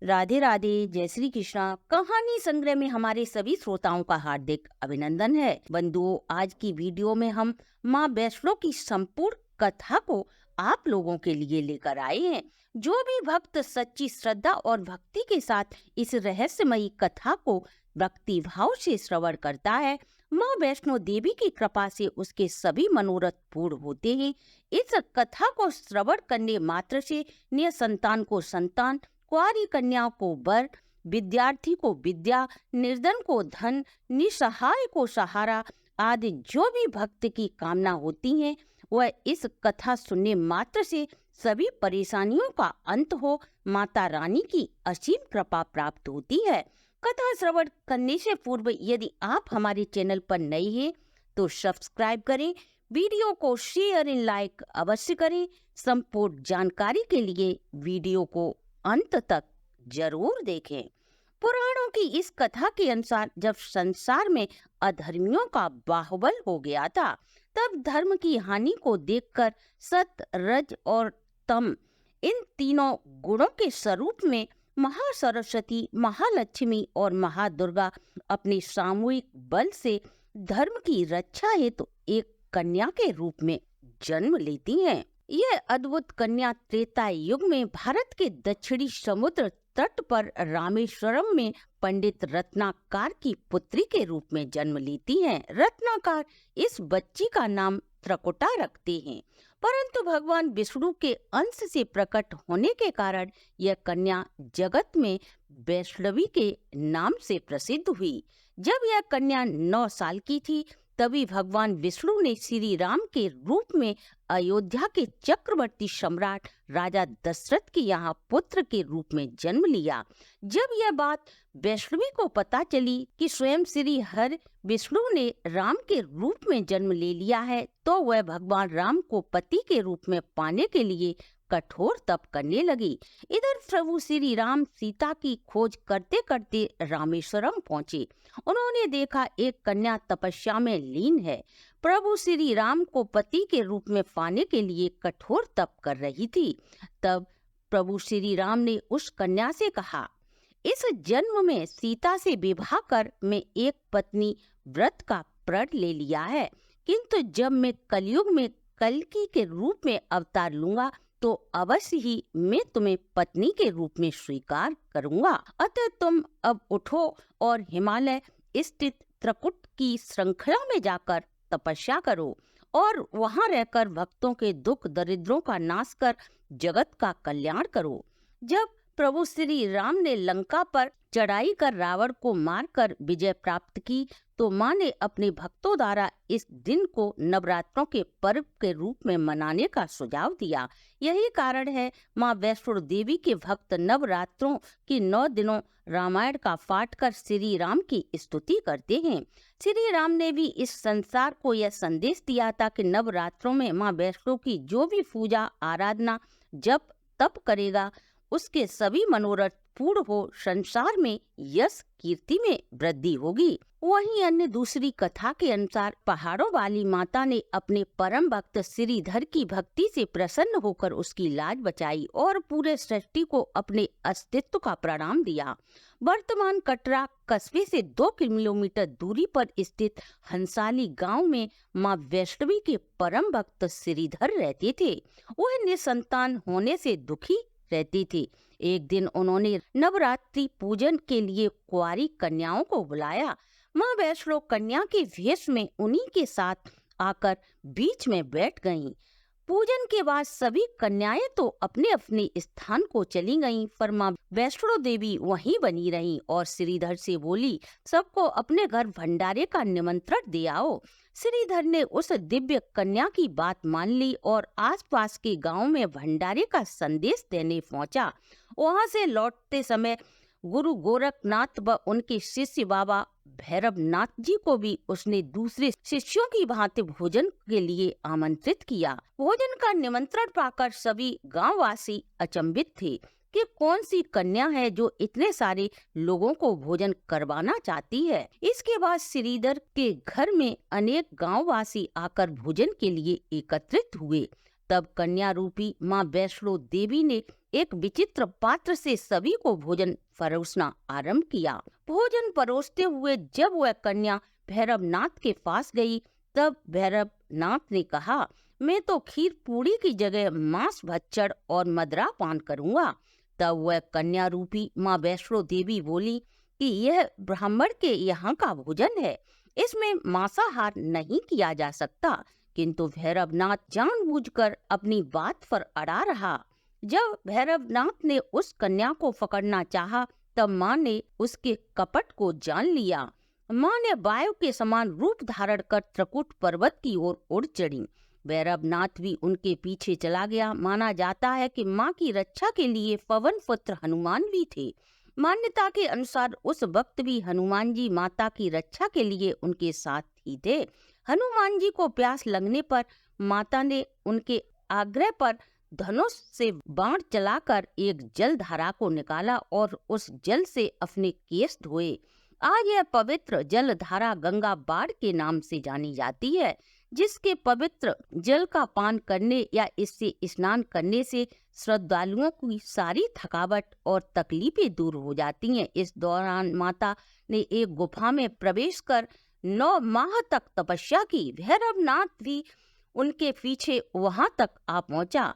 राधे राधे, जय श्री कृष्णा। कहानी संग्रह में हमारे सभी श्रोताओं का हार्दिक अभिनंदन है। बंधुओं, आज की वीडियो में हम माँ वैष्णो की संपूर्ण कथा को आप लोगों के लिए लेकर आए हैं। जो भी भक्त सच्ची श्रद्धा और भक्ति के साथ इस रहस्यमयी कथा को भक्ति भाव से श्रवण करता है, माँ वैष्णो देवी की कृपा से उसके सभी मनोरथ पूर्ण होते हैं। इस कथा को श्रवण करने मात्र से निसंतान को संतान, कुंवारी कन्या को वर, विद्यार्थी को विद्या, निर्धन को धन, निसहाय को सहारा आदि जो भी भक्त की कामना होती है, वह इस कथा सुनने मात्र से सभी परेशानियों का अंत हो, माता रानी की असीम कृपा प्राप्त होती है। कथा श्रवण करने से पूर्व यदि आप हमारे चैनल पर नए हैं तो सब्सक्राइब करें, वीडियो को शेयर एंड लाइक अवश्य करें। संपूर्ण जानकारी के लिए वीडियो को अंत तक जरूर देखें। पुराणों की इस कथा के अनुसार जब संसार में अधर्मियों का बाहुबल हो गया था, तब धर्म की हानि को देखकर सत, रज और तम इन तीनों गुणों के स्वरूप में महासरस्वती, महालक्ष्मी और महादुर्गा अपने सामूहिक बल से धर्म की रक्षा हेतु एक कन्या के रूप में जन्म लेती हैं। यह अद्भुत कन्या त्रेता युग में भारत के दक्षिणी समुद्र तट पर रामेश्वरम में पंडित रत्नाकर की पुत्री के रूप में जन्म लेती हैं। रत्नाकर इस बच्ची का नाम त्रकुटा रखते हैं, परंतु भगवान विष्णु के अंश से प्रकट होने के कारण यह कन्या जगत में वैष्णवी के नाम से प्रसिद्ध हुई। जब यह कन्या 9 साल की थी, तभी भगवान विष्णु ने श्री राम के रूप में अयोध्या के चक्रवर्ती सम्राट राजा दशरथ के यहाँ पुत्र के रूप में जन्म लिया। जब यह बात वैष्णवी को पता चली कि स्वयं श्री हर विष्णु ने राम के रूप में जन्म ले लिया है, तो वह भगवान राम को पति के रूप में पाने के लिए कठोर तप करने लगी। इधर प्रभु श्री राम सीता की खोज करते करते रामेश्वरम पहुँचे। उन्होंने देखा एक कन्या तपस्या में लीन है। प्रभु श्री राम को पति के रूप में पाने के लिए कठोर तप कर रही थी। तब प्रभु श्री राम ने उस कन्या से कहा, इस जन्म में सीता से विवाह कर मैं एक पत्नी व्रत का प्रण ले लिया है, किंतु जब मैं कलयुग में कल्कि के रूप में अवतार लूंगा तो अवश्य ही मैं तुम्हें पत्नी के रूप में स्वीकार करूंगा। अतः तुम अब उठो और हिमालय स्थित त्रकुट की श्रृंखला में जाकर तपस्या करो और वहां रहकर भक्तों के दुख दरिद्रों का नाश कर जगत का कल्याण करो। जब प्रभु श्री राम ने लंका पर चढ़ाई कर रावण को मारकर विजय प्राप्त की, तो माँ ने अपने भक्तों द्वारा इस दिन को नवरात्रों के पर्व के रूप में मनाने का सुझाव दिया। यही कारण है माँ वैष्णो देवी के भक्त नवरात्रों के 9 दिनों रामायण का पाठ कर श्री राम की स्तुति करते हैं। श्री राम ने भी इस संसार को यह संदेश दिया था कि नवरात्रों में माँ वैष्णो की जो भी पूजा आराधना जप तप करेगा, उसके सभी मनोरथ पूर्ण हो, संसार में यश कीर्ति में वृद्धि होगी। वहीं अन्य दूसरी कथा के अनुसार पहाड़ों वाली माता ने अपने परम भक्त श्रीधर की भक्ति से प्रसन्न होकर उसकी लाज बचाई और पूरे सृष्टि को अपने अस्तित्व का प्रणाम दिया। वर्तमान कटरा कस्बे से 2 किलोमीटर दूरी पर स्थित हंसाली गांव में माँ वैष्णवी के परम भक्त श्रीधर रहते थे। वह निसंतान होने से दुखी रहती थी। एक दिन उन्होंने नवरात्रि पूजन के लिए कुंवारी कन्याओं को बुलाया। माँ वैष्णो कन्या के वेश में उन्हीं के साथ आकर बीच में बैठ गईं। पूजन के बाद सभी कन्याएं तो अपने अपने स्थान को चली गईं, पर माँ वैष्णो देवी वहीं बनी रहीं और श्रीधर से बोली, सबको अपने घर भंडारे का निमंत्रण दे आओ। श्रीधर ने उस दिव्य कन्या की बात मान ली और आसपास के गांव में भंडारे का संदेश देने पहुंचा। वहां से लौटते समय गुरु गोरखनाथ व उनके शिष्य बाबा भैरवनाथ जी को भी उसने दूसरे शिष्यों की भांति भोजन के लिए आमंत्रित किया। भोजन का निमंत्रण पाकर सभी गांववासी अचंभित थे कि कौन सी कन्या है जो इतने सारे लोगों को भोजन करवाना चाहती है। इसके बाद श्रीधर के घर में अनेक गांववासी आकर भोजन के लिए एकत्रित हुए। तब कन्या रूपी माँ वैष्णो देवी ने एक विचित्र पात्र से सभी को भोजन परोसना आरंभ किया। भोजन परोसते हुए जब वह कन्या भैरवनाथ के पास गई, तब भैरवनाथ ने कहा, मैं तो खीर पूरी की जगह मांस भक्षण और मदरा पान करूंगा। तब वह कन्या रूपी माँ वैष्णो देवी बोली कि यह ब्राह्मण के यहाँ का भोजन है, इसमें मांसाहार नहीं किया जा सकता। किंतु भैरवनाथ जानबूझकर अपनी बात पर अड़ा रहा। जब भैरवनाथ ने उस कन्या को पकड़ना चाहा, तब माँ ने उसके कपट को जान लिया। माँ ने वायु के समान रूप धारण कर त्रिकुट पर्वत की ओर उड़ चढ़ी। भैरवनाथ भी उनके पीछे चला गया। माना जाता है कि माँ की रक्षा के लिए पवन पुत्र हनुमान भी थे। मान्यता के अनुसार उस वक्त भी हनुमान जी माता की रक्षा के लिए उनके साथ ही थे। हनुमान जी को प्यास लगने पर माता ने उनके आग्रह पर धनुष से बाण चलाकर एक जल धारा को निकाला और उस जल से अपने केश धोए। आज यह पवित्र जल धारा गंगा बाढ़ के नाम से जानी जाती है, जिसके पवित्र जल का पान करने या इससे स्नान करने से श्रद्धालुओं की सारी थकावट और तकलीफें दूर हो जाती हैं। इस दौरान माता ने एक गुफा में प्रवेश कर 9 माह तक तपस्या की। भैरवनाथ भी उनके पीछे वहां तक आ पहुंचा।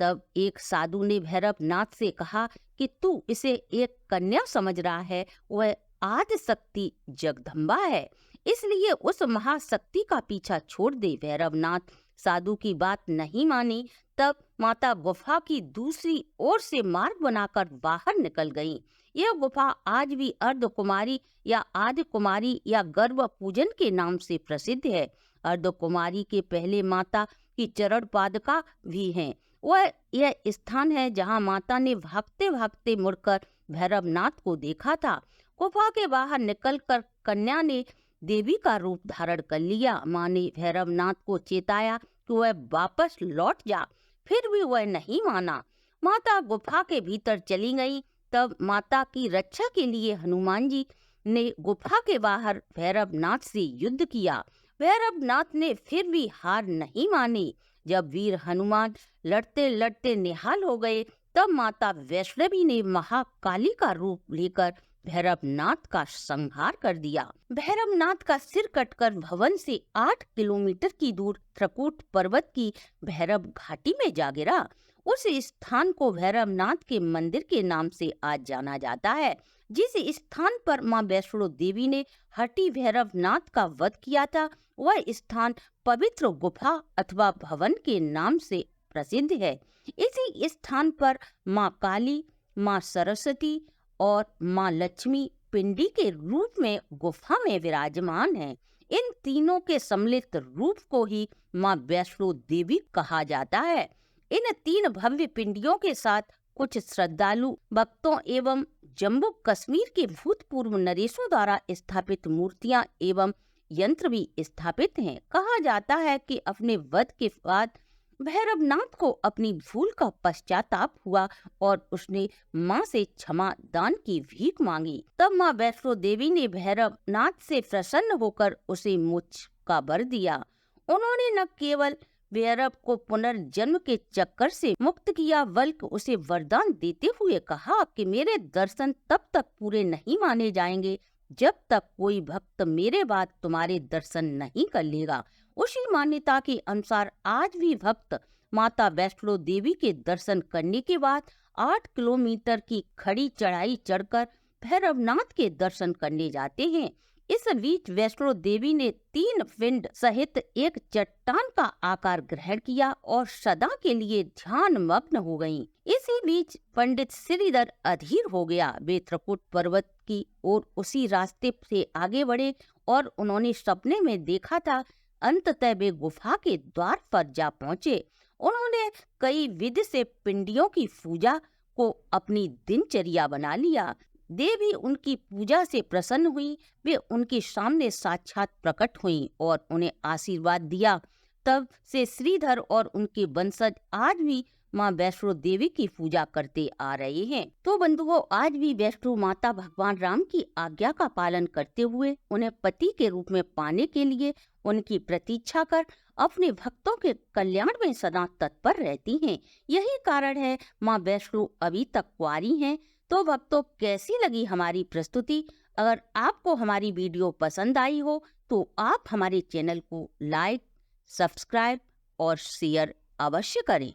तब एक साधु ने भैरवनाथ से कहा कि तू इसे एक कन्या समझ रहा है, वह आदि शक्ति जगदम्बा है, इसलिए उस महाशक्ति का पीछा छोड़ दे। भैरवनाथ साधु की बात नहीं मानी। तब माता गुफा की दूसरी ओर से मार्ग बनाकर बाहर निकल गईं। यह गुफा आज भी अर्धकुमारी या आदि कुमारी या गर्भ पूजन के नाम से प्रसिद्ध है। अर्धकुमारी के पहले माता की चरण पादुका भी हैं। वह यह स्थान है जहां माता ने भागते भागते मुड़कर भैरवनाथ को देखा था। गुफा के बाहर निकलकर कन्या ने देवी का रूप धारण कर लिया। माँ ने भैरवनाथ को चेताया कि वह वापस लौट जा, फिर भी वह नहीं माना। माता गुफा के भीतर चली गई। तब माता की रक्षा के लिए हनुमान जी ने गुफा के बाहर भैरवनाथ से युद्ध किया। भैरवनाथ ने फिर भी हार नहीं मानी। जब वीर हनुमान लड़ते लड़ते निहाल हो गए, तब माता वैष्णवी ने महाकाली का रूप लेकर भैरवनाथ का संहार कर दिया। भैरवनाथ का सिर कटकर भवन से 8 किलोमीटर की दूर त्रिकुट पर्वत की भैरव घाटी में जा गिरा। उस स्थान को भैरवनाथ के मंदिर के नाम से आज जाना जाता है। जिस स्थान पर माँ वैष्णो देवी ने हटी भैरवनाथ का वध किया था, वह स्थान पवित्र गुफा अथवा भवन के नाम से प्रसिद्ध है। इसी स्थान पर माँ काली, माँ सरस्वती और माँ लक्ष्मी पिंडी के रूप में गुफा में विराजमान हैं। इन तीनों के सम्मिलित रूप को ही माँ वैष्णो देवी कहा जाता है। इन 3 भव्य पिंडियों के साथ कुछ श्रद्धालु भक्तों एवं जम्मू कश्मीर के भूतपूर्व नरेशों द्वारा स्थापित मूर्तियां एवं यंत्र भी स्थापित हैं। कहा जाता है कि अपने वध के बाद भैरवनाथ को अपनी भूल का पश्चाताप हुआ और उसने माँ से क्षमा दान की भीख मांगी। तब माँ वैष्णो देवी ने भैरवनाथ से प्रसन्न होकर उसे मोक्ष का वर दिया। उन्होंने न केवल भैरव को पुनर्जन्म के चक्कर से मुक्त किया, बल्कि उसे वरदान देते हुए कहा कि मेरे दर्शन तब तक पूरे नहीं माने जाएंगे जब तक कोई भक्त मेरे बाद तुम्हारे दर्शन नहीं कर लेगा। उसी मान्यता के अनुसार आज भी भक्त माता वैष्णो देवी के दर्शन करने के बाद 8 किलोमीटर की खड़ी चढ़ाई चढ़कर भैरवनाथ के दर्शन करने जाते हैं। इस बीच वैष्णो देवी ने 3 पिंड सहित एक चट्टान का आकार ग्रहण किया और सदा के लिए ध्यान मग्न हो गयीं। इसी बीच पंडित श्रीधर अधीर हो गया। वे त्रिकुट पर्वत की ओर उसी रास्ते से आगे बढ़े और उन्होंने सपने में देखा था। अंततः वे गुफा के द्वार पर जा पहुँचे। उन्होंने कई विधि से पिंडियों की पूजा को अपनी दिनचर्या बना लिया। देवी उनकी पूजा से प्रसन्न हुई। वे उनके सामने साक्षात प्रकट हुईं और उन्हें आशीर्वाद दिया। तब से श्रीधर और उनके वंशज आज भी माँ वैष्णो देवी की पूजा करते आ रहे हैं। तो बंधुओं, आज भी वैष्णो माता भगवान राम की आज्ञा का पालन करते हुए उन्हें पति के रूप में पाने के लिए उनकी प्रतीक्षा कर अपने भक्तों के कल्याण में सदा तत्पर रहती हैं। यही कारण है माँ वैष्णो अभी तक कुंवारी हैं। तो भक्तों, कैसी लगी हमारी प्रस्तुति? अगर आपको हमारी वीडियो पसंद आई हो तो आप हमारे चैनल को लाइक, सब्सक्राइब और शेयर अवश्य करें।